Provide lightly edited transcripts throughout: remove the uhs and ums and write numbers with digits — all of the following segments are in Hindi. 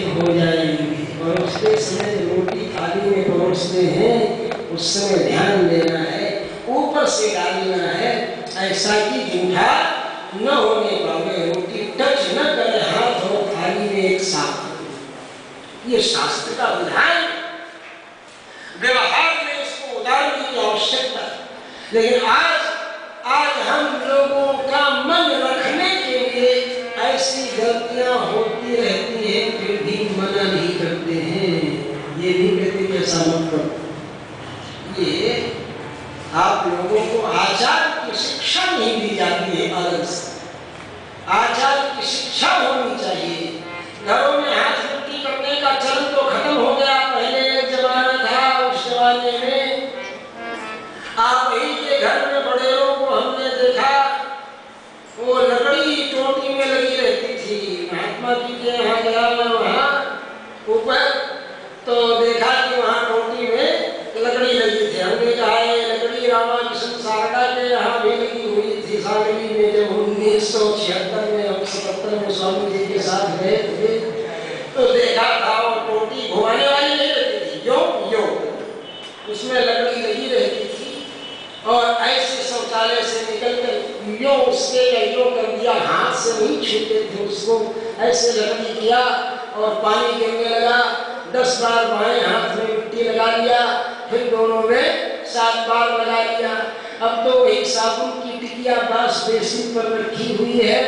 हो जाएंगी। परोसते समय रोटी थाली में परोसते हैं उस समय ध्यान देना है, ऊपर से डालना है, ऐसा कि जूठा न होने पावे, रोटी टच न करे हाथ और थाली में एक साथ। ये शास्त्र का विधान, व्यवहार में इसको उतारने की आवश्यकता है। लेकिन आज हम लोगों का मन रखने के लिए ऐसी गलतियां होती रहती हैं, फिर भी मना नहीं करते हैं। ये नहीं कहते कि ऐसा मत करो। ये आप लोगों को आचार की शिक्षा नहीं दी जाती है। अलग से आचार की शिक्षा होनी चाहिए। घरों में हाथ मिट्टी करने का चलन तो खत्म हो गया। पहले एक जमाना था, उस जमाने में आप ही के घर में बड़ेरों को हमने देखा, वो लकड़ी टोटी में लगी रहती थी। महात्मा जी के यहाँ गया मैं, वहाँ ऊपर तो देखा कि वहाँ टोटी में लकड़ी लगी थी। हमने कहा ये लकड़ी रामाकृष्ण शारदा के यहाँ भी लगी हुई थी। सागरी में जब 1976 में और 77 में स्वामी जी के साथ गए थे तो देखा था वो टोटी घुमाने वाली नहीं रहती थी, यो उसमें लकड़ी लगी रहती थी। और ऐसे शौचालय से निकलकर यो उसके यो कर दिया, हाथ से नहीं छूते थे उसको, ऐसे लकड़ी किया और पानी गिरने लगा। 10 बार बाएं हाथ में मिट्टी लगा लिया, फिर दोनों में 7 बार लगा लिया। अब तो एक साबुन की टिकिया बांस बेसिन पर रखी हुई है।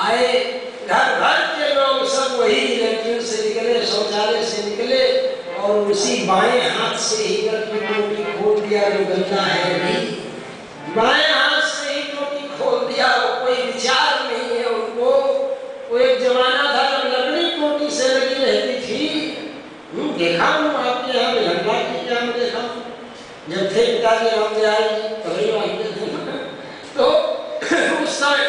आए घर भर के लोग सब वही लैट्रिन से निकले, शौचालय से निकले और उसी बाएं हाथ से ही टोटी खोल दिया जो गंदा है। नहीं, बाएं हाथ से ही टोटी खोल दिया। कोई विचार नहीं है उनको। वो एक जमाना था जब लकड़ी टोटी से लगी रहती थी। देखा हूँ आपके यहाँ लंका की क्या में देखा, जब थे पिताजी रामदयाल जी तो उस समय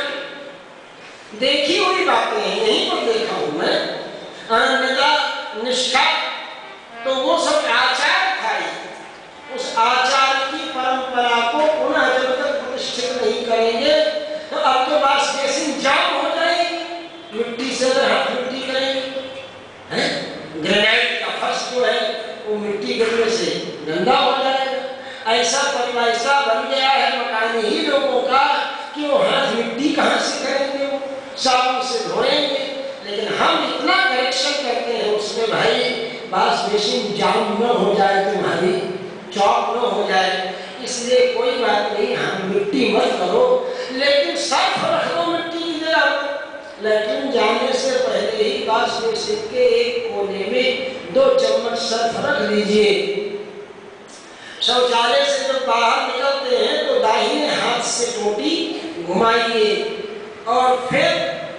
देखी हुई बातें हैं, यहीं पर देखा हूँ मैं। अनन्यता, निष्ठा, तो वो सब आचार था। उस आचार की परंपरा को पुनः जब तक प्रतिष्ठित नहीं करेंगे तो अब तो बस बेसिन जाम हो जाएगी। मिट्टी से हाथ मिट्टी करेंगे, ग्रेनाइट का फर्श जो है वो मिट्टी गिरने से गंदा हो जाएगा। ऐसा परिभाषा बन गया है मकान ही लोगों का कि वो हाथ मिट्टी कहाँ से करेंगे, वो साबुन से धोएंगे। लेकिन हम इतना करेक्शन करते हैं उसमें, भाई बस बेसिन जाम न हो जाए, तुम्हारी चौक न हो जाए, इसलिए कोई बात नहीं, हम मिट्टी मत करो, लेकिन सर्फ रख दो मिट्टी की जगह। लैट्रिन जाने से पहले ही बास बेसिन के एक कोने में 2 चम्मच सर्फ रख लीजिए। शौचालय से जब बाहर निकलते हैं तो दाहिने हाथ से टोटी घुमाइए और फिर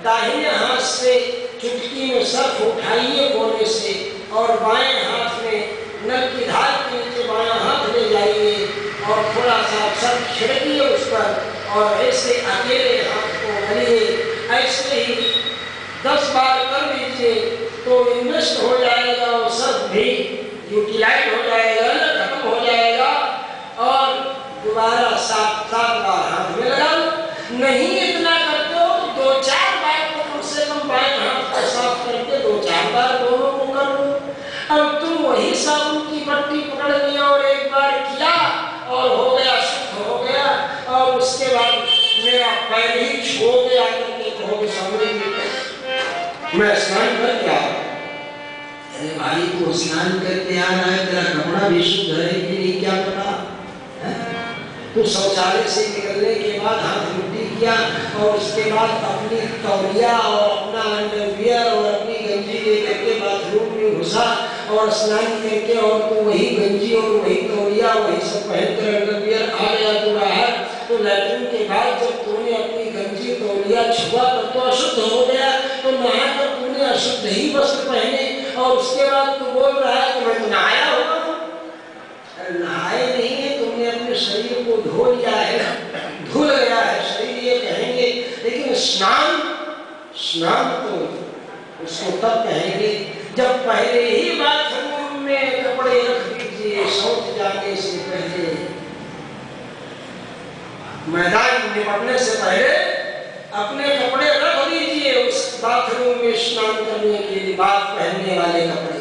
दाहिने हाथ से चुटकी में सर्फ उठाइए कोने से और बाएं हाथ में नल की धार के नीचे बायां हाथ ले जाइए और थोड़ा सा सर्फ छिड़किए उस पर और ऐसे अकेले हाथ को मलिए। ऐसे ही 10 बार कर लीजिए तो इन्वेस्ट हो जाएगा, वो सर्फ भी यूटिलाइज हो जाएगा, खत्म हो जाएगा और दोबारा 7 बार हाथ में लगाओ। नहीं इतना करते हो तो 2-4 बार तो कम से कम बाएं हाथ को साफ करके 2-4 बार दोनों को कर लो। अब तुम वही साबुन की पट्टी पकड़ लिया और एक बार किया और हो गया, शुद्ध हो गया, और उसके बाद मेरा पैर ही छो गया करके कहोगे सामने मैं स्नान करके आ रहा। अरे भाई तू स्नान करके आ रहा है, तेरा कपड़ा भी शुद्ध है कि नहीं क्या पता है? तो शौचालय से निकलने के बाद हाथ मिट्टी किया और उसके बाद अपनी तौलिया और अपना अंडरवियर और अपनी गंजी लेकर के बाथरूम में घुसा और स्नान करके और तो वही गंजी और वही तौलिया वही सब पहनकर अंडरवियर आ गया तो बाहर। तो लैट्रिन के बाद जब तूने अपनी गंजी तौलिया छुआ तब तो अशुद्ध हो गया, तो नहाकर तूने अशुद्ध ही वस्त्र पहने और उसके बाद तू बोल रहा है कि मैं तो नहाया हुआ हूँ। नहाए नहीं है, तुमने अपने शरीर को धो लिया है, धुल गया है शरीर ये कहेंगे, लेकिन स्नान तो उसको तब कहेंगे जब पहले ही बाथरूम में कपड़े रख दीजिए शौच जाने से पहले। मैदान निपटने से पहले अपने कपड़े रख दीजिए उस बाथरूम में स्नान करने के लिए बाद पहनने वाले कपड़े,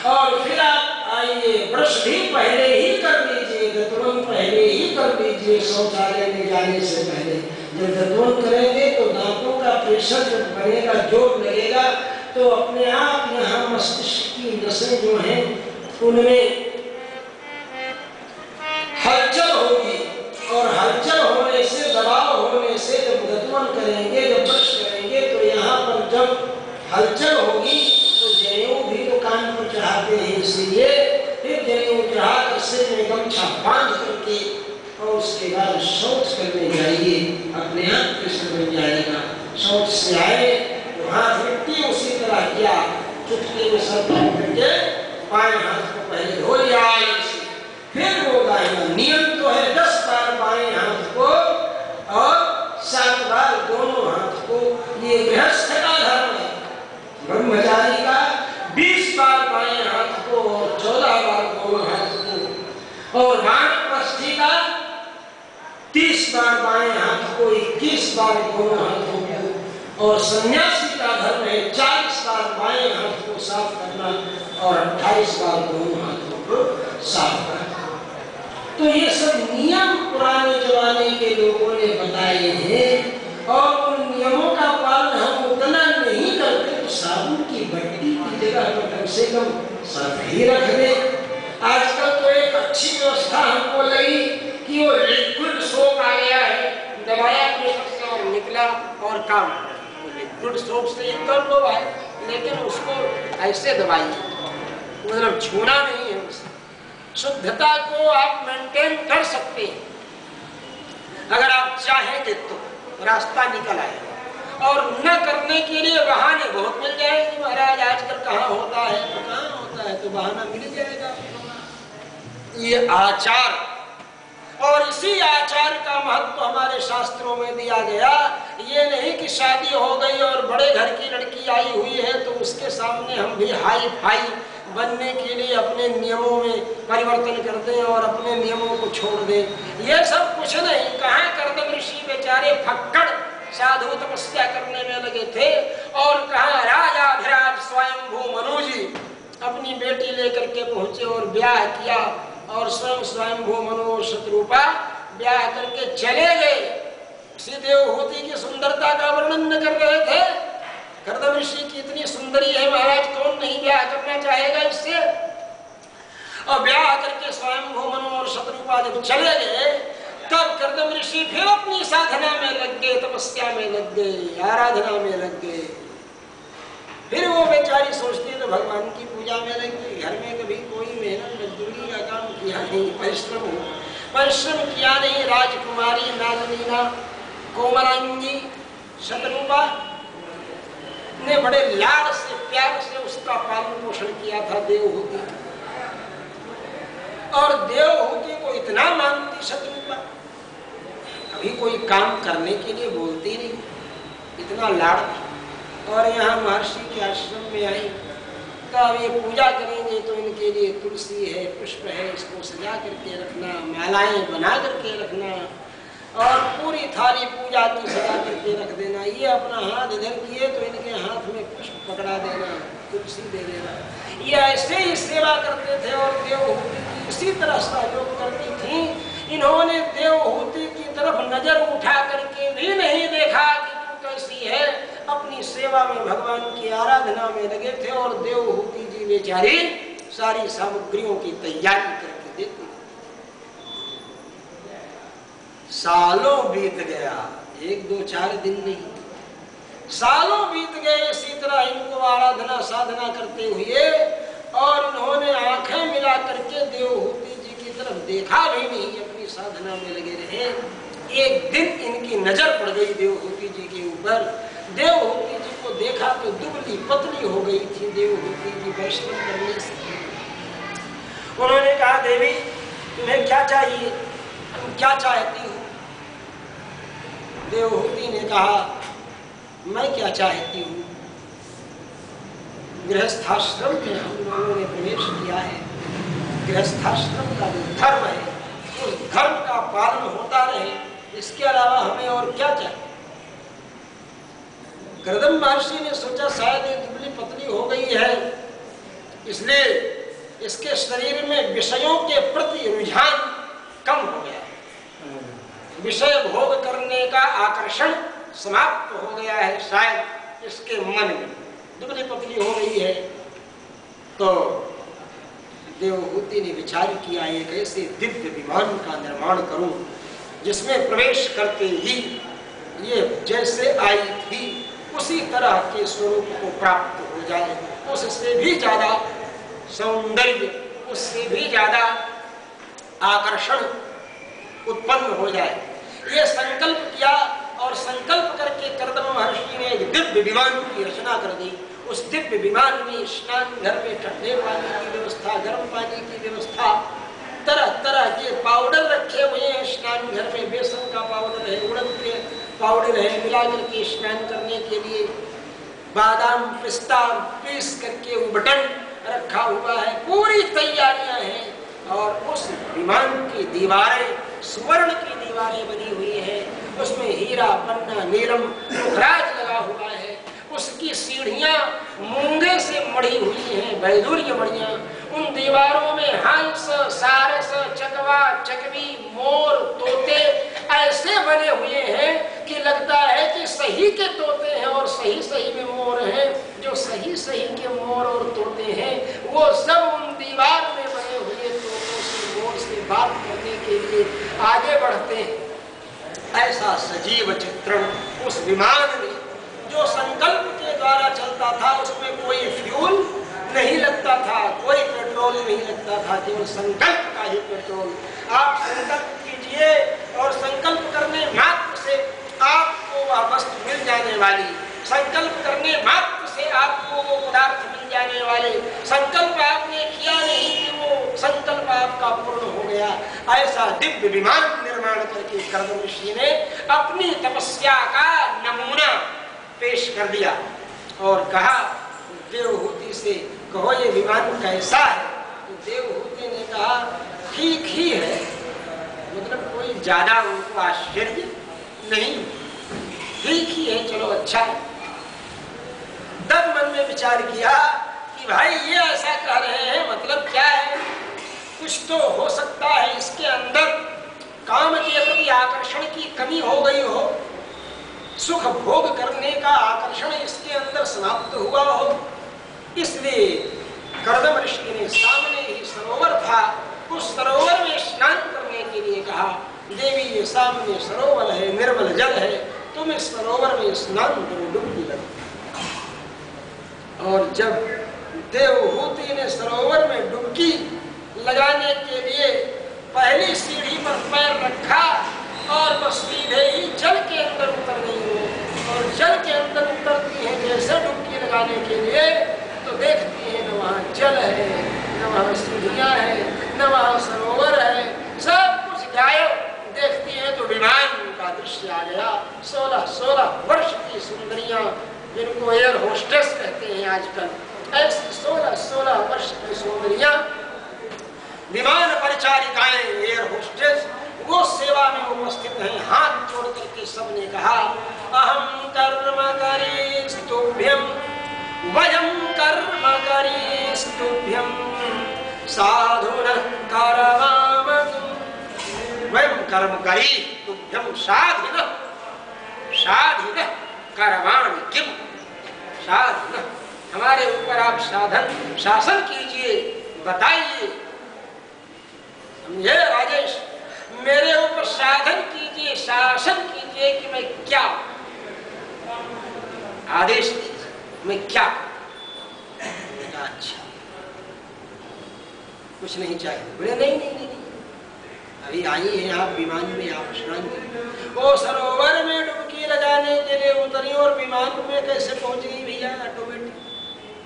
और फिर आप आइए ब्रश भी पहले ही कर लीजिए, दतवन पहले ही कर लीजिए शौचालय में जाने से पहले। जब दतवन करेंगे तो दांतों का प्रेशर जब बनेगा, जोर लगेगा, तो अपने आप यहाँ मस्तिष्क की नसें जो हैं उनमें हलचल होगी, और हलचल होने से, दबाव होने से जब दतवन करेंगे, जब ब्रश करेंगे, तो यहाँ पर जब हलचल होगी तो जनेऊ भी तो कान पर चढ़ाते हैं, इसलिए फिर जनेऊ चढ़ा सिर में गमछा बांध करके और उसके बाद शौच करने जाइए, अपने आप प्रेशर बन जाएगा। शौच से आए तो हाथ मिट्टी उसी तरह किया, चुटकी में सर डाल करके बाएं हाथ को पहले धो लिया, फिर वो दाहिना। नियम तो है 10 बार बाएं हाथ को और 7 बार दोनों हाथ को, ये गृहस्थ का धर्म है। ब्रह्मचारी का 20 बार बाएं हाथ को और 14 बार दोनों हाथ को, और वानप्रस्थी का 30 बार बाएं हाथ को, 21 बार दोनों हाथों को, और सन्यासी का धर्म है 40 बार बाएं हाथ को साफ करना और 28 बार दोनों हाथों को साफ करना। तो ये सब नियम पुराने जमाने के लोगों ने बताए हैं, और उन नियमों का पालन हम उतना नहीं करते तो साबुन की बट्टी की जगह पर कम से कम सर्फ ही रख दें। आजकल तो एक अच्छी व्यवस्था हमको लगी कि वो लिक्विड सोप आ गया है, दबाया और निकला और काम। लिक्विड सोप से एकदम लो है, लेकिन उसको ऐसे दबाइए, मतलब छूना नहीं है। उससे शुद्धता को आप मेंटेन कर सकते हैं, अगर आप चाहेंगे तो रास्ता निकल आएगा। और न करने के लिए बहाने बहुत मिल जाएंगे। महाराज आजकल कहाँ होता है तो कहाँ होता है, तो बहाना मिल जाएगा। ये आचार, और इसी आचार का महत्व हमारे शास्त्रों में दिया गया। ये नहीं कि शादी हो गई और बड़े घर की लड़की आई हुई है तो उसके सामने हम भी हाई फाई बनने के लिए अपने नियमों में परिवर्तन कर दें और अपने नियमों को छोड़ दें। ये सब कुछ नहीं। कहाँ कर्दम ऋषि बेचारे फक्कड़ साधु तपस्या करने में लगे थे, और कहाँ राजाधिराज स्वयंभू मनु जी अपनी बेटी लेकर के पहुंचे और ब्याह किया, और स्वयंभू मनु और शत्रुपा ब्याह करके चले गए। देवहूति की सुंदरता का वर्णन न कर रहे थे। कर्दम ऋषि की इतनी सुंदरी है महाराज, कौन नहीं ब्याह करना चाहेगा इससे। और ब्याह करके स्वयंभू मनु और शत्रुपा जब चले गए, तब कर्दम ऋषि फिर अपनी साधना में लग गए, तपस्या में लग गए, आराधना में लग गए। फिर वो बेचारी सोचती तो भगवान की पूजा में लग गई। घर में कभी कोई मेहनत मजदूरी का काम किया नहीं, परिश्रम किया नहीं। राजकुमारी नागनीना कोमलांगी शत्रुपा ने बड़े लाड से प्यार से उसका पालन पोषण किया था देवहूति, और देवहूति को इतना मानती शत्रुपा, कभी कोई काम करने के लिए बोलती नहीं, इतना लाड। और यहाँ महर्षि के आश्रम में आई तो अब ये पूजा करेंगे तो इनके लिए तुलसी है, पुष्प है, इसको सजा करके रखना, मालाएं बना करके रखना, और पूरी थाली पूजा की सजा करके रख देना। ये अपना हाथ इधर किए तो इनके हाथ में पुष्प पकड़ा देना, तुलसी दे देना। ये ऐसे ही सेवा करते थे और देवहूति की इसी तरह सहयोग करती थी। इन्होंने देवहूति की तरफ नजर उठा करके भी नहीं देखा कि तू कैसी है, अपनी सेवा में भगवान की आराधना में लगे थे। और देवहूति जी बेचारी सारी सामग्रियों की तैयारी करके देती। सालों बीत गया, 1 2 4 दिन नहीं, सालों बीत गए इसी तरह इनको आराधना साधना करते हुए, और इन्होंने आंखें मिला करके देवहूति जी की तरफ देखा भी नहीं, अपनी साधना में लगे रहे। एक दिन इनकी नजर पड़ गई देवहूति जी के ऊपर। देवहूति जी को देखा तो दुबली पतली हो गई थी देवहूति जी परिश्रम करने से। उन्होंने कहा, देवी तुम्हें क्या चाहिए, तुम क्या चाहती हो? देवहूति ने कहा, मैं क्या चाहती हूँ, गृहस्थाश्रम में हम लोगों ने प्रवेश किया है। गृहस्थाश्रम का जो धर्म है उस धर्म का पालन होता रहे, इसके अलावा हमें और क्या चाहिए। कर्दम महर्षि ने सोचा शायद ये दुबली पतली हो गई है, इसलिए इसके शरीर में विषयों के प्रति रुझान कम हो गया, विषय भोग करने का आकर्षण समाप्त हो गया है, शायद इसके मन में दुबली पतली हो गई है। तो देवहूति ने विचार किया एक ऐसे दिव्य विमान का निर्माण करूं जिसमें प्रवेश करते ही ये जैसे आई थी उसी तरह के स्वरूप को प्राप्त हो जाए, उससे भी ज्यादा सौंदर्य, उससे भी ज्यादा आकर्षण उत्पन्न हो जाए। ये संकल्प किया और संकल्प करके कर्दम महर्षि ने एक दिव्य विमान की रचना कर दी। उस दिव्य विमान में स्नान घर में ठंडे पानी की व्यवस्था, गर्म पानी की व्यवस्था, तरह तरह के पाउडर रखे हुए हैं स्नान घर में, बेसन का पाउडर है, उड़द के पाउडर है, मिला करके स्नान करने के लिए बादाम पिस्ता पीस करके उबटन रखा हुआ है, पूरी तैयारियां हैं। और उस विमान की दीवारें स्वर्ण की दीवारें बनी हुई है, उसमें हीरा पन्ना नीलम मुखराज लगा हुआ है, उसकी सीढ़ियां मूंगे से मढ़ी हुई हैं, वैदुर्य मढ़ियां, उन दीवारों में हंस सारस चकवा चकवी मोर तोते ऐसे बने हुए हैं कि लगता है कि सही के तोते हैं और सही सही में मोर हैं। जो सही सही के मोर और तोते हैं वो सब उन दीवार में बने हुए तोतों से मोर से बात करने के लिए आगे बढ़ते हैं। ऐसा सजीव चित्रण उस विमान में जो संकल्प के द्वारा चलता था, उसमें कोई फ्यूल नहीं लगता था, कोई पेट्रोल नहीं लगता था, केवल संकल्प का ही पेट्रोल। आप संकल्प कीजिए और संकल्प करने मात्र से आपको वह वस्तु मिल जाने वाली, संकल्प करने मात्र से आपको वो पदार्थ मिल जाने वाले। संकल्प आपने किया नहीं कि वो संकल्प आपका पूर्ण हो गया। ऐसा दिव्य विमान निर्माण करके कर्दम ऋषि ने अपनी तपस्या का नमूना पेश कर दिया और कहा देवहूति से, कहो ये विमान कैसा है? तो देवहूति ने कहा ठीक ही है, मतलब कोई ज्यादा उनको आश्चर्य नहीं, ठीक ही है, चलो अच्छा है। तब मन में विचार किया कि भाई ये ऐसा कह रहे हैं, मतलब क्या है? कुछ तो हो सकता है इसके अंदर काम के प्रति आकर्षण की कमी हो गई हो, सुख भोग करने का आकर्षण इसके अंदर समाप्त हुआ हो। इसलिए कर्दम ऋषि ने सामने ही सरोवर था, उस सरोवर में स्नान करने के लिए कहा, देवी ये सामने सरोवर है, निर्मल जल है, तुम इस सरोवर में स्नान करो, डुबकी लगो। और जब देवहूति ने सरोवर में डुबकी लगाने के लिए पहली सीढ़ी पर पैर रखा और बस सीधे ही जल के अंदर उतर गई हो। और जल के अंदर उतरती है जैसे डुबकी लगाने के लिए, तो देखती है न वहाँ जल है, न वहाँ सीढ़ियाँ है, न वहाँ सरोवर है, सब कुछ गायब। देखती है तो विमान का दृश्य आ गया। 16 वर्ष की सुंदरियां, जिनको एयर होस्टेस कहते हैं आजकल, ऐसी 16 वर्ष की सुंदरियां, विमान परिचारिकाएं, एयर होस्टेस, वो सेवा में उपस्थित हैं। हाथ जोड़ करके सबने कहा अहम कर्म करिस्तुभ्यम वयम कर्म करिस्तुभ्यम साधुनः करवामः। वयम कर्म करी तुभ्यम साधिनः करवाणि किम। साधन, हमारे ऊपर आप साधन शासन कीजिए, बताइए। समझे राजेश, मेरे ऊपर साधन कीजिए, शासन कीजिए कि मैं क्या आदेश दीजिए, मैं क्या। अच्छा, कुछ नहीं चाहिए? बोले नहीं, अभी आई हैं आप विमान में, आप स्नान करें। वो सरोवर में डुबकी लगाने के लिए उतरी और विमान में कैसे पहुंच गई भैया ऑटोमेटिक।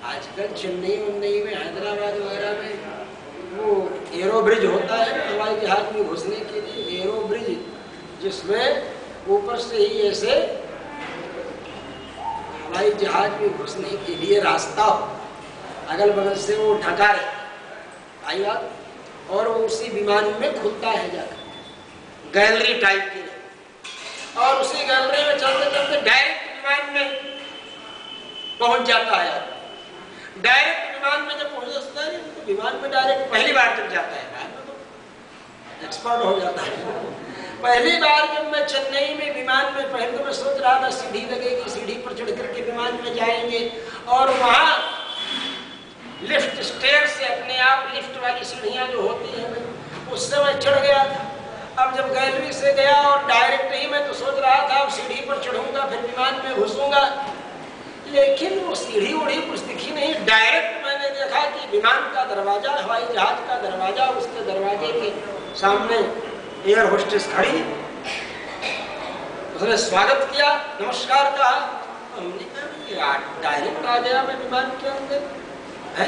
आजकल चेन्नई उन्नई में, हैदराबाद वगैरह में वो एरो ब्रिज होता है ना हवाई जहाज में घुसने के लिए, एरो ब्रिज, जिसमें ऊपर से ही ऐसे हवाई जहाज में घुसने के लिए रास्ता हो, अगल बगल से वो ढका रहे आई बात, और वो उसी विमान में खुलता है जाकर, गैलरी टाइप की। और उसी गैलरी में चलते चलते डायरेक्ट विमान में पहुंच जाता है। डायरेक्ट विमान में जब पहुंच जाता है तो विमान में डायरेक्ट पहली बार जब जाता है, बाद में तो एक्सपर्ट हो जाता है। पहली बार जब मैं चेन्नई में विमान में, पहले तो मैं सोच रहा था सीढ़ी लगेगी, सीढ़ी पर चढ़ करके विमान में जाएंगे और वहां लिफ्ट स्टेयर से अपने आप लिफ्ट वाली सीढ़ियां जो होती हैं उससे मैं चढ़ गया था। अब जब गैलरी से गया और डायरेक्ट ही मैं तो सोच रहा था अब सीढ़ी पर चढ़ूंगा फिर विमान में घुसूंगा, लेकिन वो सीढ़ी उड़ी कुछ दिखी नहीं। डायरेक्ट मैंने देखा कि विमान का दरवाजा, हवाई जहाज का दरवाजा, उसके दरवाजे के सामने एयर होस्टेस खड़ी, उसने स्वागत किया, नमस्कार कहा। हमने कहा डायरेक्ट आ गया मैं विमान के अंदर है।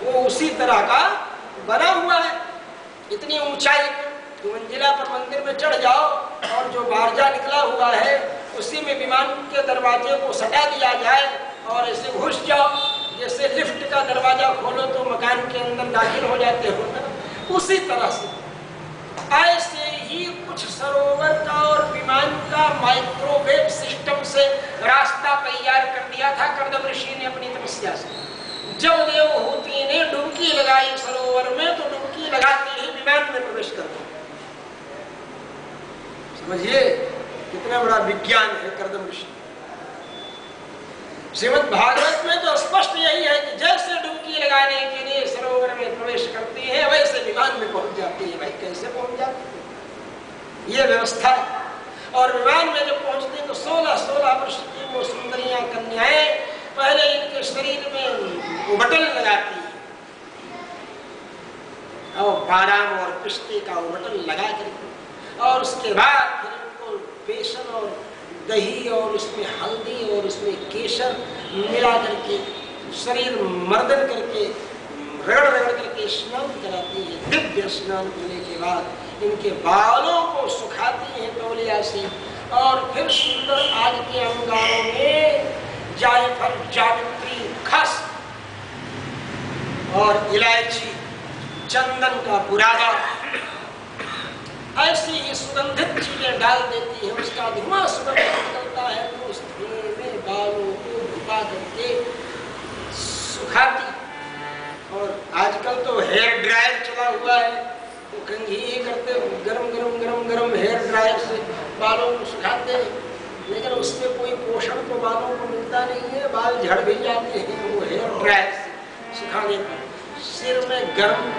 वो उसी तरह का बना हुआ है, इतनी ऊंचाई, 2 मंजिला पर मंदिर में चढ़ जाओ और जो बारजा निकला हुआ है उसी में विमान के दरवाजे को सटा दिया जाए और ऐसे घुस जाओ, जैसे लिफ्ट का दरवाजा खोलो तो मकान के अंदर दाखिल हो जाते हो ना, उसी तरह से ऐसे ही कुछ सरोवर का और विमान का माइक्रोवेव सिस्टम से रास्ता तैयार कर दिया था कर्दम ऋषि ने अपनी तपस्या से। जब देवहूति ने डुबकी लगाई सरोवर में तो डुबकी लगाते ही विमान में प्रवेश कर गए। समझिए कितना बड़ा विज्ञान है कर्दम ऋषि। श्रीमद् भागवत में तो स्पष्ट यही है कि जैसे डुबकी लगाने के लिए सरोवर में प्रवेश करते हैं वैसे विमान में पहुंच जाते हैं। भाई कैसे पहुंच जाते हैं, ये व्यवस्था है। और विमान में जब पहुंचते तो 16 वर्ष की वो सुंदरियां कन्याएं पहले इनके शरीर में उबटन लगाती है और बादाम और पिस्ते का उबटन लगा करके, और उसके बाद फिर इनको बेसन और दही और उसमें हल्दी और उसमें केसर मिला करके शरीर मर्दन करके रगड़ रगड़ करके स्नान कराती है। दिव्य स्नान करने के बाद इनके बालों को सुखाती है तौलिया से, और फिर सुंदर आग के अंगारों में जायफल, जावित्री, खस और इलायची, चंदन का बुरादा, ऐसी ही सुगंधित चीजें डाल देती है। उसका धुआं सुगंध निकलता है तो उस धुएं में बालों को डुबा करके सुखाती। और आजकल तो हेयर ड्रायर चला हुआ है तो कंघी करते गरम हेयर ड्रायर से बालों को सुखाते हैं, लेकिन उसमें कोई पोषण तो बालों को मिलता नहीं है, बाल झड़ भी जाते हैं वो हेयर ड्रायर से सुखाने पर। सिर में गर्म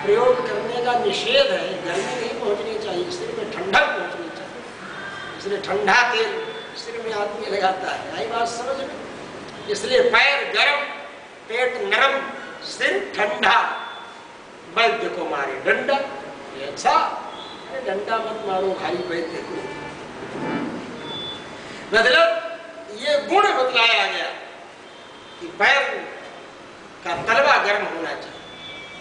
प्रयोग करने का निषेध है, गर्मी नहीं पहुंचनी चाहिए, सिर में ठंडक पहुंचनी चाहिए, इसलिए ठंडा तेल सिर में आदमी लगाता है। आई बात समझ में? इसलिए पैर गर्म, पेट नरम, सिर ठंडा, वैद्य को मारे डंडा। ये अच्छा, डंडा मत मारो खाली वैद्य को। मतलब ये गुण बतलाया गया कि पैर का तलवा गर्म होना चाहिए,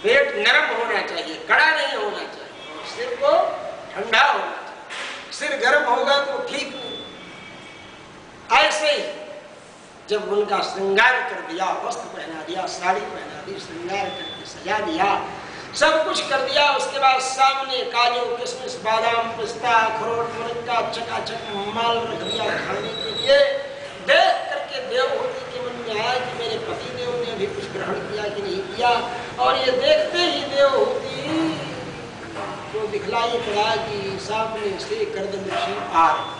पेट नरम होना चाहिए, कड़ा नहीं होना चाहिए, और सिर को ठंडा होना चाहिए। सिर गर्म होगा तो ठीक नहीं। ऐसे ही जब उनका श्रृंगार कर दिया, वस्त्र पहना दिया, साड़ी पहना दी, श्रृंगार करके सजा दिया, सब कुछ कर दिया, उसके बाद सामने काजू, किशमिश, बादाम, पिस्ता, अखरोट, मुरक्का, चकाचक माल रख दिया खाने के लिए। देख करके देवहूति के मन में आया कि मेरे पति देव ने अभी कुछ ग्रहण किया कि नहीं किया, और ये देखते ही देवहूति को दिखलाई पड़ा कि सामने से कर्दम ऋषि आ रहे।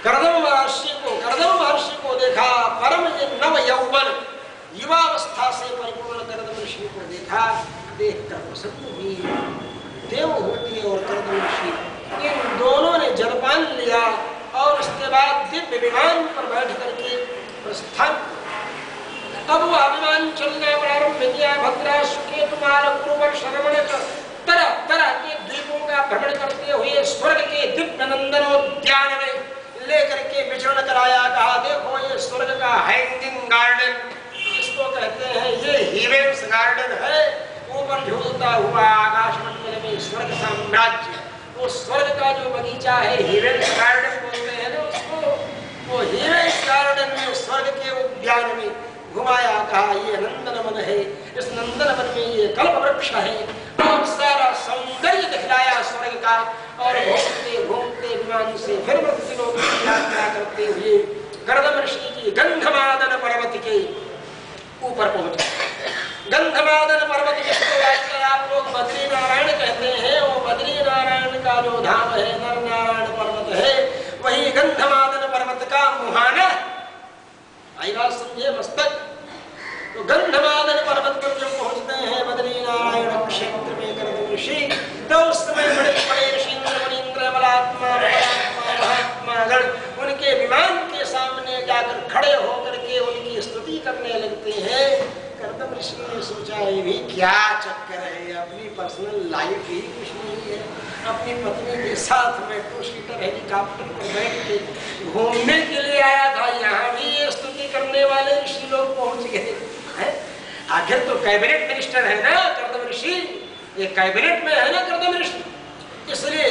कर्दम महर्षि को देखा, परम नव यौवन युवावस्था से परिपूर्ण कर्दम ऋषि को देखा, देखकर प्रसन्न हुई। देवहूति और कर्दम ऋषि इन दोनों ने जलपान लिया और उसके बाद दिव्य विमान पर बैठ करके प्रस्थान। अब वह विमान चलना प्रारंभ किया। भद्रा सुकेतु मालकुरुवर श्रवण तरह तरह के द्वीपों का भ्रमण करते हुए स्वर्ग के दिव्य नंदनोद्यान में लेकर के विचरण कराया। कहा देखो ये स्वर्ग का हैंगिंग गार्डन, इसको कहते हैं, ये हीवेंस गार्डन है। ऊपर झूलता हुआ आकाश मंडल में स्वर्ग साम्राज्य, वो स्वर्ग का जो बगीचा है हीवेंस गार्डन बोलते हैं ना उसको, वो हीवेंस गार्डन में स्वर्ग के उद्यान में घुमाया। कहा ये नंदनवन है, इस नंदनवन में ये कल्प वृक्ष है, और सारा सौंदर्य दिखलाया स्वर्ग का। और घूमते घूमते विमान से फिर मृत्युलोक की यात्रा करते करते हुए कर्दम ऋषि की गंधमादन पर्वत के ऊपर पहुंचे। गंधमादन पर्वत जिसको आजकल आप लोग बद्री नारायण कहते हैं, वो बद्री नारायण का जो धाम है, नर नारायण पर्वत है, वही गंधमादन पर्वत का मुहाना आई बात समझे मस्तक। तो गंधमादन पर्वत पर जब पहुंचते हैं बद्री नारायण क्षेत्र में कर्दम ऋषि, तो उस समय बड़े बड़े ऋषि मुनींद्र बलात्मा महात्मागण उनके विमान के सामने जाकर खड़े होकर के उनकी स्तुति करने लगते हैं। कर्दम ऋषि ने सोचा ये भी क्या चक्कर है, अपनी पर्सनल लाइफ ही कुछ नहीं है, अपनी पत्नी के साथ में 2 सीटर हेलीकॉप्टर पर बैठ के घूमने के लिए आया था, यहाँ भी ये स्तुति करने वाले ऋषि लोग पहुंच गए हैं। आखिर तो कैबिनेट मिनिस्टर है ना कर्दम ऋषि, ये कैबिनेट में है ना कर्दम ऋषि, इसलिए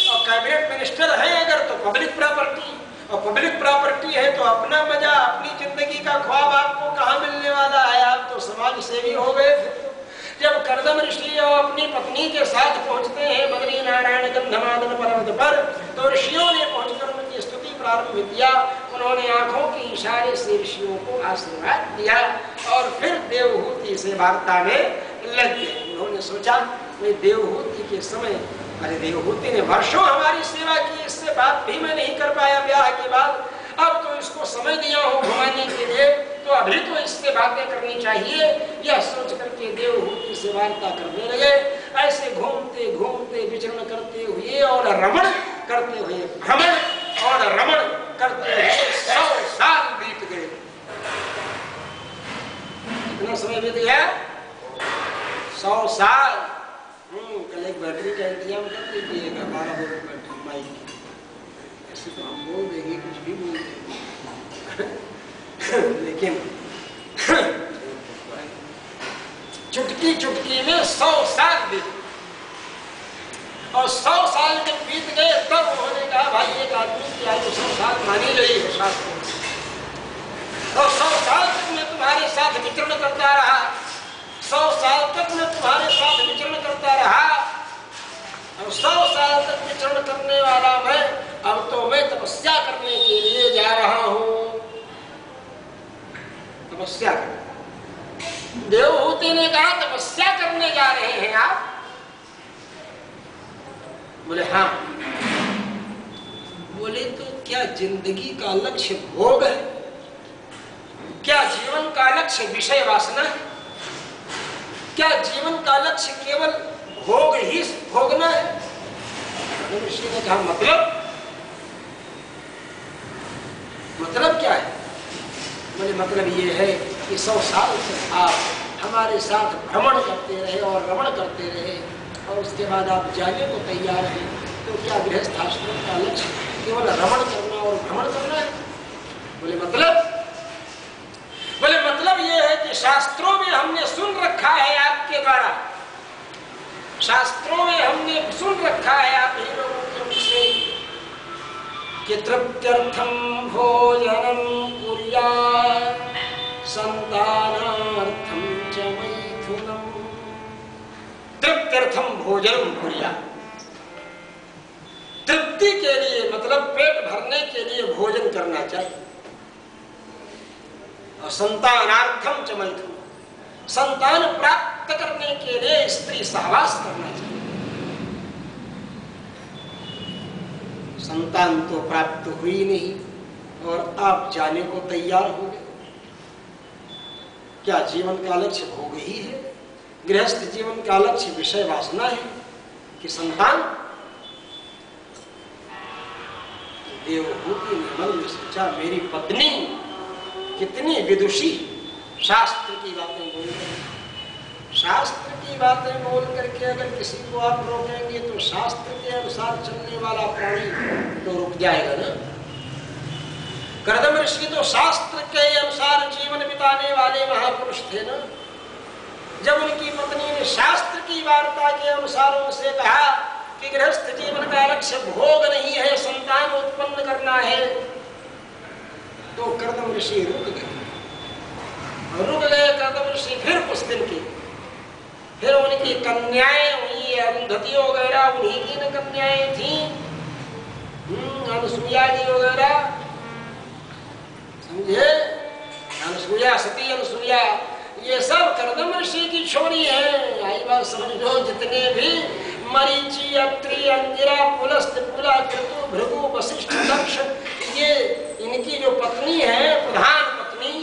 और कैबिनेट मिनिस्टर है अगर तो पब्लिक प्रॉपर्टी, और पब्लिक प्रॉपर्टी है तो अपना मजा, अपनी जिंदगी का ख्वाब आपको कहाँ मिलने वाला है, आप तो समाज सेवी हो गए। जब कर्दम ऋषि और अपनी पत्नी के साथ पहुंचते हैं बद्री नारायण गंधमादन पर्वत पर, तो ऋषियों ने पहुंचकर उनकी स्तुति प्रारंभ किया। उन्होंने आंखों के इशारे से ऋषियों को आशीर्वाद दिया और फिर देवहूति से वार्ता में लग गए। उन्होंने सोचा वे देवहूति के समय, अरे देवहूति ने वर्षों हमारी सेवा की, इससे बात भी मैं नहीं कर पाया ब्याह के बाद, अब तो इसको समय दिया हूँ घुमाने के लिए, तो अभी तो इससे बातें करनी चाहिए। यह सोच करके देवहूति से वार्ता करने लगे। ऐसे घूमते घूमते विचरण करते हुए और रमण करते हुए, भ्रमण और रमण करते हुए 100 साल बीत गए। कितना समय बीत गया? 100 साल। कल एक बैटरी का इंतजाम कर दीजिएगा, 12 वोल्ट बैटरी माइक, ऐसे तो हम बोल देंगे कुछ भी बोल देंगे लेकिन चुटकी चुटकी में 100 साल बीत, और 100 साल जब बीत गए तब उन्होंने कहा भाई एक आदमी की आयु 100 साल मानी गई है शास्त्र में, और 100 साल तक मैं तुम्हारे साथ विचरण करता रहा, 100 साल तक मैं तुम्हारे साथ विचरण करता रहा, और 100 साल तक विचरण करने वाला मैं, अब तो मैं तपस्या करने के लिए जा रहा हूं। तपस्या, देवहूति ने कहा तपस्या करने जा रहे हैं आप? बोले हाँ। बोले तो क्या जिंदगी का लक्ष्य भोग है? क्या जीवन का लक्ष्य विषय वासना है? क्या जीवन का लक्ष्य केवल भोग ही भोगना है? ऋषि ने कहा मतलब क्या है? बोले मतलब ये है कि 100 साल से आप हमारे साथ भ्रमण करते रहे और रमण करते रहे, और उसके बाद आप जाने को तैयार हैं, तो क्या गृहस्थ आश्रम का लक्ष्य केवल रमण करना और भ्रमण करना है? बोले मतलब ये है कि शास्त्रों में हमने सुन रखा है आपके द्वारा, शास्त्रों में हमने सुन रखा है आप ही लोगों के मुख से कि तृप्त्यर्थम भोजनम कुर्यात् संतानार्थम च मैथुनम। तृप्त्यर्थम भोजनम कुर्यात्, तृप्ति के लिए मतलब पेट भरने के लिए भोजन करना चाहिए, और संतानार्थम च मैथुनम, संतान प्राप्त करने के लिए स्त्री सहवास करना चाहिए। संतान तो प्राप्त हुई नहीं और आप जाने को तैयार हो गए। क्या जीवन का लक्ष्य भोग ही है? गृहस्थ जीवन का लक्ष्य विषय वासना है कि संतान? देवहूति ने मन में सोचा मेरी पत्नी कितनी विदुषी, शास्त्र की बातें बोल रही, शास्त्र की बातें बोल करके अगर किसी को आप रोकेंगे तो शास्त्र के अनुसार चलने वाला प्राणी तो रुक जाएगा ना। कर्दम ऋषि तो शास्त्र के अनुसार जीवन बिताने वाले महापुरुष थे ना। जब उनकी पत्नी ने शास्त्र की वार्ता के अनुसार उनसे कहा कि गृहस्थ जीवन का लक्ष्य भोग नहीं है, संतान उत्पन्न करना है, तो कर्दम ऋषि रुक गए। कर्दम ऋषि फिर कुछ दिन के, फिर उनकी कन्याएं हुई, अरुंधति वगैरह उन्हीं की न कन्याएं थी, अनुसुईया जी वगैरह, ऋषि की छोरी है। आई बात समझ लो, जितने भी मरीचि, अत्रि, अंगिरा, पुलस्त, पुला, क्रतु, भृगु, वशिष्ठ, दक्ष, ये इनकी जो पत्नी है, प्रधान पत्नी,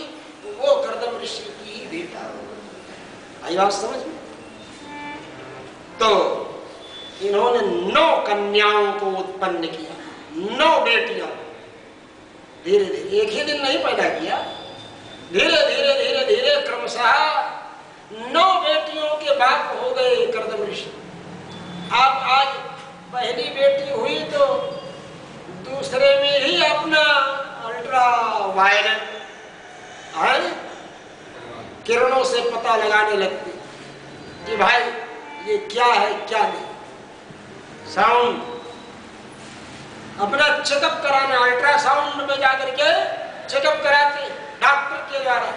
वो कर्दम ऋषि की ही बेटा। आई बात समझ में? तो इन्होंने 9 कन्याओं को उत्पन्न किया, 9 बेटियां। धीरे धीरे, एक ही दिन नहीं पैदा किया, धीरे धीरे धीरे धीरे क्रमशः 9 बेटियों के बाप हो गए कर्दम ऋषि। आप आज पहली बेटी हुई तो दूसरे में ही अपना अल्ट्रा वायलेट किरणों से पता लगाने लगती कि भाई ये क्या है क्या नहीं। साउंड अपना चेकअप कराना, अल्ट्रासाउंड में जाकर के चेकअप कराते डॉक्टर के द्वारा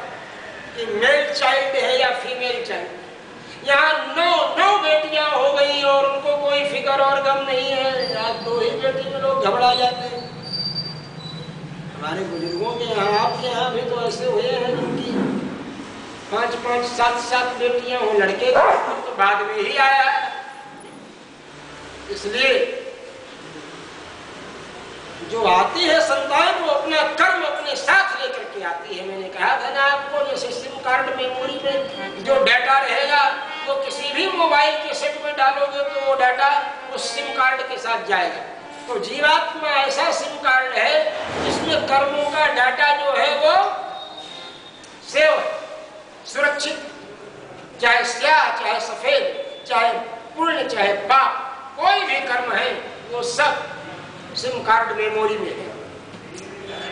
कि मेल चाइल्ड है या फीमेल चाइल्ड। यहाँ 9 बेटियां हो गई और उनको कोई फिक्र और गम नहीं है। आज 2 ही बेटी में लोग घबरा जाते हैं। हमारे बुजुर्गों के यहाँ, आपके यहाँ भी तो ऐसे हुए हैं जिनकी 5-5, 7-7 बेटियां हो। लड़के तो बाद में ही आया है। इसलिए जो आती है संतान, वो अपना कर्म अपने साथ लेकर के आती है। मैंने कहा था ना आपको, जैसे सिम कार्ड मेमोरी में जो डाटा रहेगा वो किसी भी मोबाइल के सेट में डालोगे तो वो डाटा उस सिम कार्ड के साथ जाएगा। तो जीवात्मा ऐसा सिम कार्ड है जिसमें कर्मों का डाटा जो है वो सेव है, सुरक्षित। चाहे स्याह, चाहे सफेद, चाहे पुण्य, चाहे पाप, कोई भी कर्म है वो सब सिम कार्ड मेमोरी में है।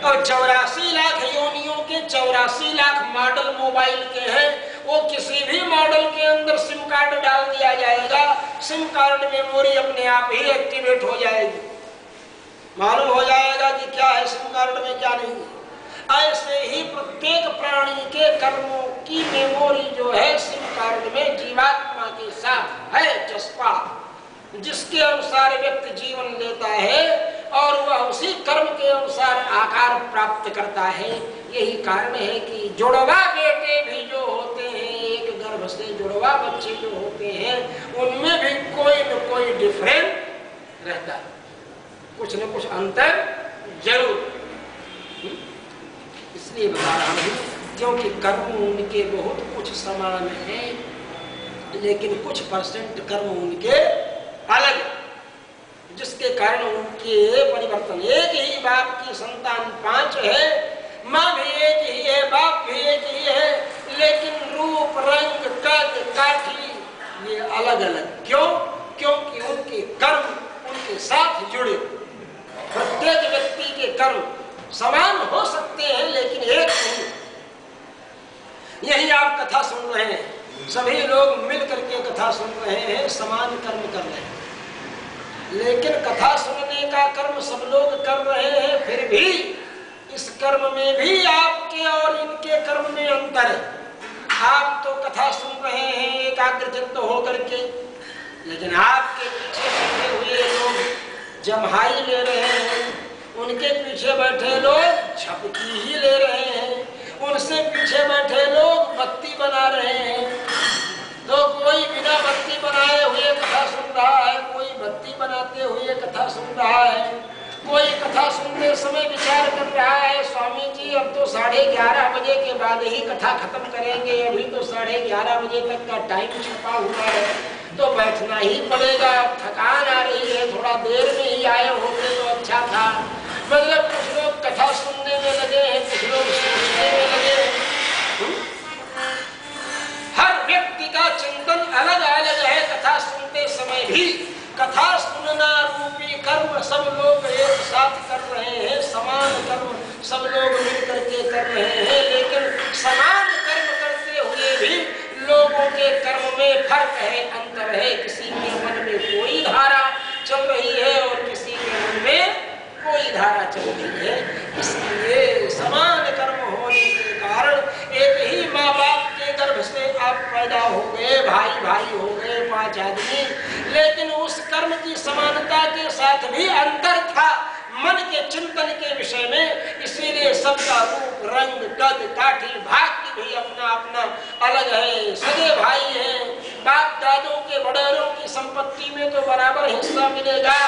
और 84 लाख योनियों के 84 लाख मॉडल मोबाइल के हैं। वो किसी भी मॉडल के अंदर सिम कार्ड डाल दिया जाएगा, सिम कार्ड मेमोरी अपने आप ही एक्टिवेट हो जाएगी। मालूम हो जाएगा कि क्या है सिम कार्ड में, क्या नहीं। ऐसे ही प्रत्येक प्राणी के कर्मों की मेमोरी जो है सिम कार्ड में जीवात्मा के साथ है चस्पा, जिसके अनुसार व्यक्ति जीवन लेता है और वह उसी कर्म के अनुसार आकार प्राप्त करता है। यही कारण है कि जुड़वा बेटे भी जो होते हैं, एक गर्भ से जुड़वा बच्चे जो होते हैं, उनमें भी कोई न कोई डिफरेंट रहता है, कुछ न कुछ अंतर जरूर। इसलिए बता रहा हूं क्योंकि कर्म उनके बहुत कुछ समान है, लेकिन कुछ परसेंट कर्म उनके अलग, जिसके कारण उनके परिवर्तन। एक ही बाप की संतान 5 है, माँ भी एक ही है, बाप भी एक ही है, लेकिन रूप, रंग, कद, काठी ये अलग अलग। क्यों? क्योंकि उनके कर्म उनके साथ जुड़े। प्रत्येक व्यक्ति के कर्म समान हो सकते हैं लेकिन एक नहीं। यही आप कथा सुन रहे हैं, सभी लोग मिल करके कथा सुन रहे हैं, समान कर्म कर रहे हैं, लेकिन कथा सुनने का कर्म सब लोग कर रहे हैं, फिर भी इस कर्म में भी आपके और इनके कर्म में अंतर है। आप तो कथा सुन रहे हैं एकाग्रचित्त होकर के, लेकिन आपके पीछे बैठे हुए लोग जम्हाई ले रहे हैं, उनके पीछे बैठे लोग झपकी ही ले रहे हैं, उनसे पीछे बैठे लोग बत्ती बना रहे हैं। तो कोई बिना बत्ती बनाए हुए कथा सुन रहा है, कोई बत्ती बनाते हुए कथा सुन रहा है, कोई कथा सुनते समय विचार कर रहा है स्वामी जी अब तो 11:30 बजे के बाद ही कथा खत्म करेंगे, अभी तो 11:30 बजे तक का टाइम छपा हुआ है, तो बैठना ही पड़ेगा, थकान आ रही है, थोड़ा देर में ही आए होते तो अच्छा था। मतलब कुछ लोग कथा सुनने में लगे हैं, कुछ लोग सोचने में लगे हैं। हर व्यक्ति का चिंतन अलग अलग है। कथा सुनते समय भी कथा सुनना रूपी कर्म सब लोग एक साथ कर रहे हैं, समान कर्म सब लोग मिलकर के कर रहे हैं, लेकिन समान कर्म करते हुए भी लोगों के कर्म में फर्क है, अंतर है। किसी के मन में कोई धारा चल रही है और किसी के मन में कोई धारा चल रही है। इसलिए समान कर्म होने के कारण एक ही माँ बाप के गर्भ से आप पैदा हो गए, भाई भाई हो गए 5 आदमी, लेकिन उस कर्म की समानता के साथ भी अंतर था मन के चिंतन के विषय में। इसीलिए सबका रूप, रंग, कद, काठी, भाग की भी अपना अपना अलग है, सगे भाई हैं, बाप दादों के बड़ेरों की संपत्ति में तो बराबर हिस्सा मिलेगा,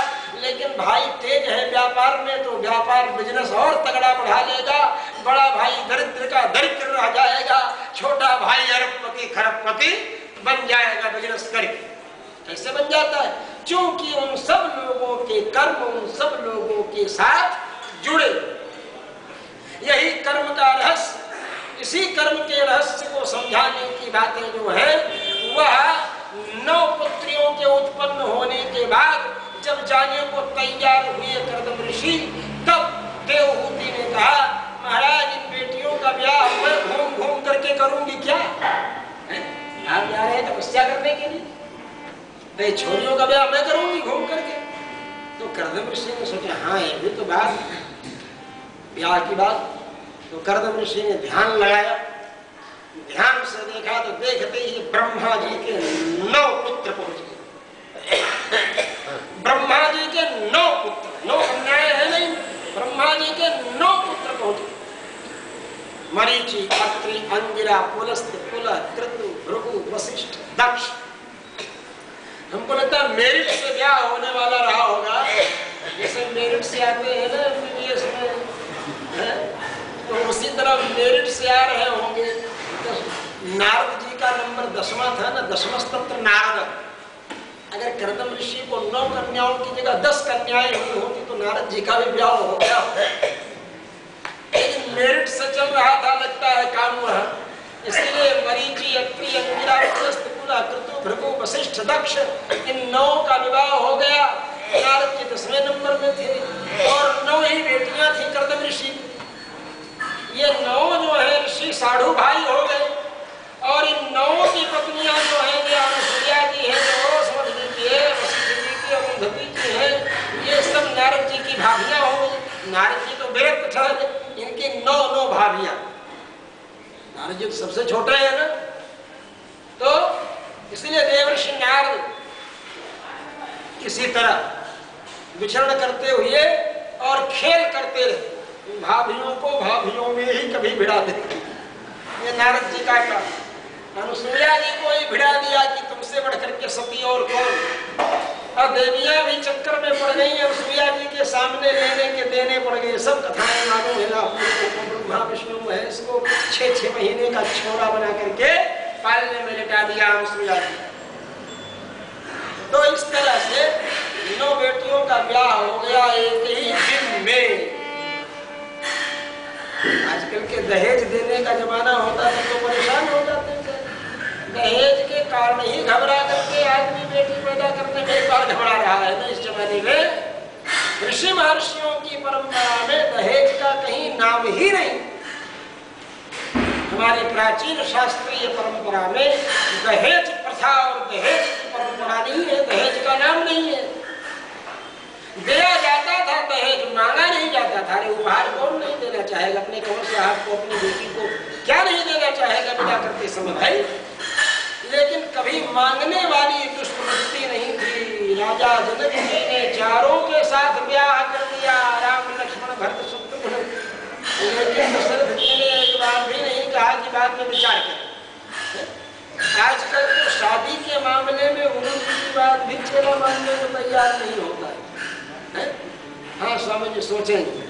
लेकिन भाई तेज है व्यापार में तो व्यापार बिजनेस और तगड़ा बढ़ा लेगा, बड़ा भाई दरिद्र का दरिद्र रह जाएगा, छोटा भाई अरबपति खरबपति बन जाएगा बिजनेस करके। कैसे बन जाता है? क्योंकि उन सब लोगों के कर्म उन सब लोगों के साथ जुड़े। यही कर्म का रहस्य, इसी कर्म के रहस्य को समझाने की बातें जो है वह 9 पुत्रियों के उत्पन्न होने के बाद जब जाने को तैयार हुए कर्दम ऋषि, तब देवहूति ने कहा महाराज इन बेटियों का ब्याह मैं घूम घूम करके करूंगी क्या? आप जा रहे हैं तपस्या करने के लिए, तो छोरियों का ब्याह मैं करूंगी घूम करके? तो कर्दम ऋषि ने सोचा हाँ ये भी तो बात, ब्याह की बात। तो कर्दम ऋषि ने ध्यान लगाया, ध्यान से देखा तो देखते ही ब्रह्मा जी के 9 पुत्र पहुंच गए। ब्रह्मा जी के 9 पुत्र, 9 कन्याएं हैं नहीं, ब्रह्मा जी के 9 पुत्र पहुंच गए। मरीचि, अत्रि, अंगिरा, पुलस्त्य, पुलह, कृतु, भृगु, वशिष्ठ, दक्ष। हमको लगता है मेरिट से ब्याह होने वाला रहा होगा, जैसे मेरिट से आते हैं ना MBBS में, तो उसी तरह मेरिट से आ रहे होंगे। तो नारद जी का नंबर 10वां था ना, 10वां स्तोत्र नारद। अगर कर्दम ऋषि को 9 कन्याओं की जगह 10 कन्याएं हुई होती तो नारद जी का भी ब्याह हो गया, लेकिन मेरिट से चल रहा था, लगता है काम हुआ। इसलिए मरीचि, अत्रि, अंगिरा, पुलस्त्य, पुलह, कृतु, भृगु, वशिष्ठ, दक्ष, इन 9 का विवाह हो गया। नारद जी 10वें नंबर में थे और 9 ही बेटियां थी कर्दम ऋषि। ये 9 जो है ऋषि साधु भाई हो गए, और इन 9 की पत्नियां जो है ये अनुसुईया जी है, जो समझ लीजिए वशिष्ठ जी की, अरुंधति जी है, ये सब नारद जी की भाभियां हो गई। नारद जी तो विरक्त थे, इनकी 9 भाभियां। नारद जी सबसे छोटे हैं ना, तो इसलिए देवर्षि नारद किसी तरह विचरण करते हुए और खेल करते रहे, भाभियों को भाभियों में ही कभी भिड़ा देते। ये नारद जी का काम। अनुसुईया जी को ही भिड़ा दिया कि तुमसे बढ़कर के सती और कौन, और देवियां भी चक्कर में पड़ गई, अनुसुईया जी के सामने लेने के देने पड़ गए। सब कथाएं मालूम है ना, ब्रह्मा विष्णु महेश को 6 महीने का छोरा बना करके पालने में लिटा दिया अनुसुईया जी। तो इस तरह से 9 बेटियों का ब्याह हो गया एक ही दिन में। आजकल के दहेज देने का जमाना होता तो परेशान हो जाते थे। दहेज के कारण ही घबरा करके आदमी बेटी पैदा करने में एक बार घबरा रहा है ना इस जमाने में। ऋषि महर्षियों की परंपरा में दहेज का कहीं नाम ही नहीं। हमारी प्राचीन शास्त्रीय परंपरा में दहेज प्रथा और दहेज की परंपरा नहीं है, दहेज का नाम नहीं है। दिया जाता था दहेज, मांगा नहीं जाता था। अरे उपहार कौन नहीं देना चाहेगा अपने कौन से आपको, अपनी बेटी को क्या नहीं देना चाहेगा विदा करते समय भाई। लेकिन कभी मांगने वाली दुष्प्रवृत्ति नहीं थी। राजा जनक जी ने 4 के साथ ब्याह कर दिया, राम लक्ष्मण भरत शत्रुघ्न, लेकिन दशरथ जी ने एक बार भी नहीं कहा कि बाद में विचार करें। आजकल तो शादी के मामले में उम्र की बात भी चेला मानने को तैयार नहीं होता है। हाँ स्वामी जी सोचेंगे,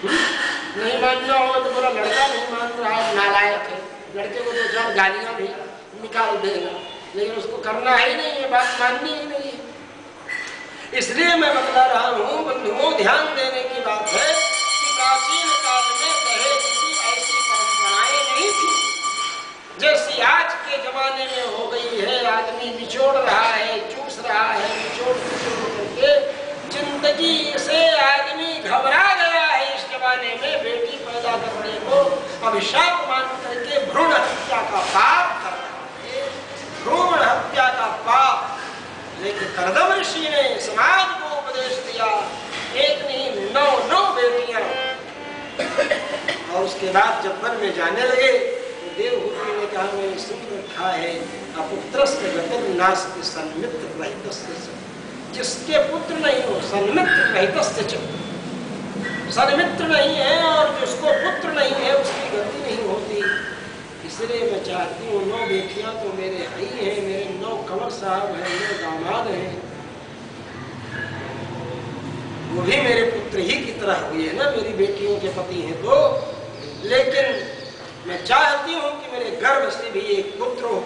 नहीं मानना होगा तो बोला लड़का नहीं मान रहा है, नालायक है, लड़के को 2-4 गालियां भी निकाल देगा, लेकिन उसको करना ही नहीं है, बात माननी ही नहीं है। इसलिए मैं बता रहा हूँ बंधुओं, ध्यान देने की बात है कि प्राचीन काल में दहेज की ऐसी परंपराएं नहीं थी जैसी आज के जमाने में हो गई है। आदमी निचोड़ रहा है, चूस रहा है, निचोड़ करके जिंदगी से आदमी घबरा गया है। इस जमाने में बेटी पैदा करने को अभिशाप मान करके भ्रूण हत्या का पाप कर रहा है, भ्रूण हत्या का पाप। लेकिन कर्दम ऋषि ने समाज को उपदेश दिया, एक नहीं 9 बेटियां। और उसके बाद जब वन में जाने लगे तो देवहूति ने कहा मैंने सुन रखा है अपुत्रस्य गतिर् नास्ति सन्मित्र रहितस्य। जिसके पुत्र नहीं हो सन्मित्र रहितस्य च, सन्मित्र नहीं है और जिसको पुत्र नहीं है उसकी गति नहीं होती। इस इसलिए मैं चाहती हूँ 9 बेटियां तो मेरे ही हैं, मेरे 9 कंवर साहब हैं, 9 दामाद हैं, वो भी मेरे पुत्र ही की तरह हुए है ना, मेरी बेटियों के पति हैं तो। लेकिन मैं चाहती हूँ कि मेरे गर्भ से भी एक पुत्र हो।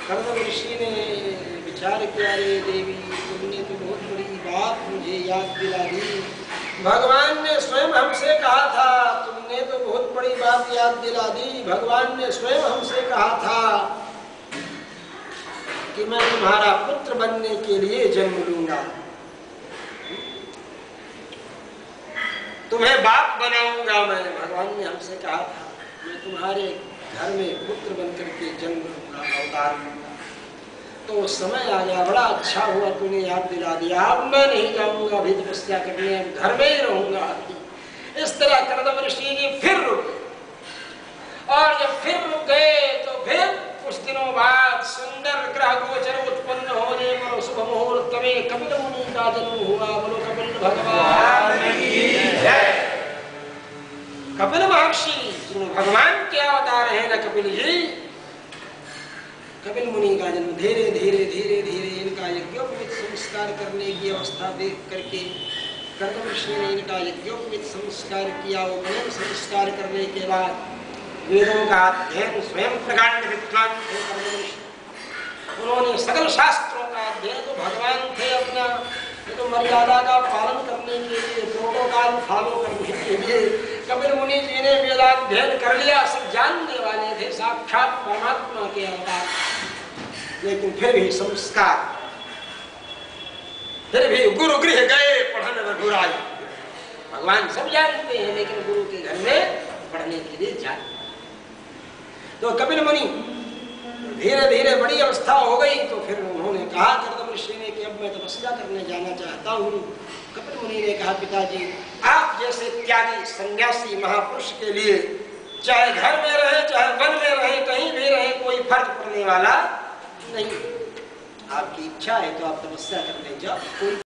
कर्दम ऋषि ने विचार किया, रे देवी तुमने तो बहुत बड़ी बात मुझे याद दिला दी। भगवान ने स्वयं हमसे कहा था, तुमने तो बहुत बड़ी बात याद दिला दी। भगवान ने स्वयं हमसे कहा था कि मैं तुम्हारा पुत्र बनने के लिए जन्म लूंगा, तुम्हें बाप बनाऊंगा मैं। भगवान ने हमसे कहा था मैं तुम्हारे घर में पुत्र बनकर के जन्म लूंगा, अवतार लूंगा। तो समय आ गया, बड़ा अच्छा हुआ तूने याद दिला दिया। अब मैं नहीं जाऊंगा अभी तपस्या करने, घर में ही रहूंगा। इस तरह कर्दम ऋषि जी फिर रुक गए, और जब फिर रुक गए तो फिर कुछ दिनों बाद सुंदर ग्रह गोचर उत्पन्न होने पर शुभ मुहूर्त में कपिल मुनि का जन्म हुआ। बोलो कपिल भगवान की जय। कपिल महर्षि भगवान के अवतार है ना कपिल जी। कपिल मुनि का जन्म धीरे धीरे धीरे धीरे इनका यज्ञोपवीत संस्कार करने की अवस्था देख करके कर्दम ऋषि ने इनका यज्ञोपवीत संस्कार किया। उपनयन संस्कार करने के बाद वेदों का अध्ययन, स्वयं प्रकांड विद्वान थे कर्दम ऋषि, उन्होंने सकल शास्त्रों का अध्ययन, तो भगवान थे अपना तो मर्यादा का पालन करने के लिए, प्रोटोकॉल फॉलो करने के लिए कपिल मुनि जी ने वेदाध्ययन कर लिया। सब जानने वाले थे, साक्षात परमात्मा के अवतार। लेकिन फिर भी संस्कार, फिर भी गुरु गृह गए पढ़न रघुराई। भगवान सब जानते हैं लेकिन गुरु के घर में पढ़ने के लिए जाते। तो कपिल मुनि धीरे धीरे बड़ी अवस्था हो गई, तो फिर उन्होंने कहा कर्दम ऋषि ने कि अब मैं तपस्या करने जाना चाहता हूँ। कपिल मुनि ने कहा पिताजी आप जैसे त्यागी सन्यासी महापुरुष के लिए चाहे घर में रहे चाहे वन में रहे कहीं भी रहे कोई फर्क पड़ने वाला नहीं। आपकी इच्छा है तो आप तपस्या करने जाओ, कोई